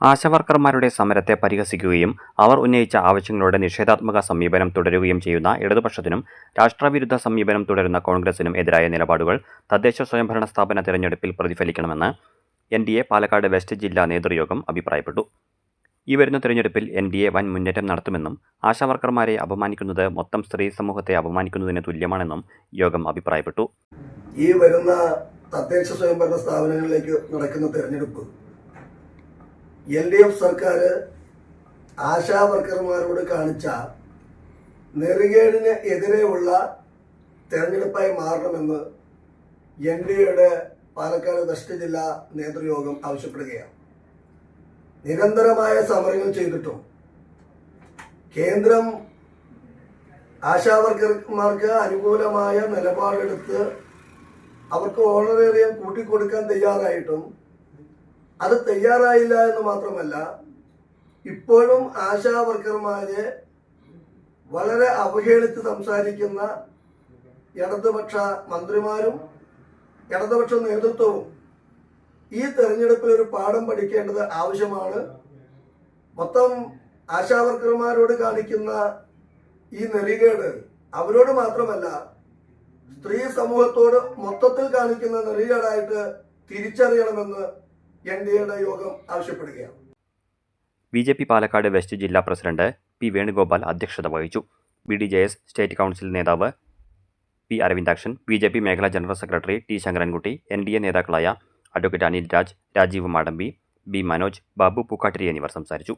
ആശാവർക്കർമാരുടെ സമരത്തെ പരിഹസിക്കുകയും അവർ ഉന്നയിച്ച ആവശ്യങ്ങളോട് നിഷേധാത്മക സമീപനം തുടരുകയും ചെയ്യുന്ന ഇടതുപക്ഷത്തിനും രാഷ്ട്രവിരുദ്ധ സമീപനം തുടരുന്ന കോൺഗ്രസിനും എതിരായ നിലപാടുകൾ തദ്ദേശ സ്വയംഭരണ സ്ഥാപന തിരഞ്ഞെടുപ്പിൽ പ്രതിഫലിക്കണമെന്ന് NDA പാലക്കാട് വെസ്റ്റ് ജില്ലാ നേതൃയോഗം അഭിപ്രായപ്പെട്ടു. ഈ വരുന്ന തിരഞ്ഞെടുപ്പിൽ NDA വൻ മുന്നേറ്റം നടത്തുമെന്നും ആശാവർക്കർമാരെ അപമാനിക്കുന്നത് മൊത്തം സ്ത്രീ സമൂഹത്തെ അപമാനിക്കുന്നതിന് തുല്യമാണെന്നും യോഗം അഭിപ്രായപ്പെട്ടു. ഈ വരുന്ന തദ്ദേശ സ്വയംഭരണ സ്ഥാപനങ്ങളിലേക്ക് നടക്കുന്ന തെരഞ്ഞെടുപ്പ് LDF സർക്കാർ ആശാവർക്കർമാരോട് കാണിച്ച നെറികേടിന് എതിരെയുള്ള തെരഞ്ഞെടുപ്പായി മാറണമെന്ന് NDAയുടെ പാലക്കാട് വെസ്റ്റ് ജില്ലാ നേതൃയോഗം ആവശ്യപ്പെടുകയാണ്. നിരന്തരമായ സമരങ്ങൾ ചെയ്തിട്ടും കേന്ദ്രം ആശാവർക്കർമാർക്ക് അനുകൂലമായ നിലപാടെടുത്ത് അവർക്ക് ഓണറേറിയം കൂട്ടിക്കൊടുക്കാൻ തയ്യാറായിട്ടും അത് തയ്യാറായില്ല എന്ന് മാത്രമല്ല, ഇപ്പോഴും ആശാവർക്കർമാരെ വളരെ അവഹേളിച്ച് സംസാരിക്കുന്ന ഇടതുപക്ഷ മന്ത്രിമാരും ഇടതുപക്ഷ നേതൃത്വവും ഈ തെരഞ്ഞെടുപ്പിൽ ഒരു പാഠം പഠിക്കേണ്ടത് ആവശ്യമാണ്. മൊത്തം ആശാവർക്കർമാരോട് കാണിക്കുന്ന ഈ നെറികേട് അവരോട് മാത്രമല്ല, സ്ത്രീ സമൂഹത്തോട് മൊത്തത്തിൽ കാണിക്കുന്ന നെറികേടായിട്ട് തിരിച്ചറിയണമെന്ന് NDAയുടെ യോഗം ആവശ്യപ്പെടുകയാണ്. BJP പാലക്കാട് വെസ്റ്റ് ജില്ലാ പ്രസിഡന്റ് P. വേണുഗോപാൽ അധ്യക്ഷത വഹിച്ചു. BDJS സ്റ്റേറ്റ് കൗൺസിൽ നേതാവ് P. അരവിന്ദാക്ഷൻ, BJP മേഖലാ general secretary T. Sankarankutty, NDA നേതാക്കളായ അഡ്വക്കേറ്റ് അനിൽ രാജ്, രാജീവ് മാടമ്പി, B. മനോജ്, ബാബു പൂക്കാട്ടിരി എന്നിവർ സംസാരിച്ചു.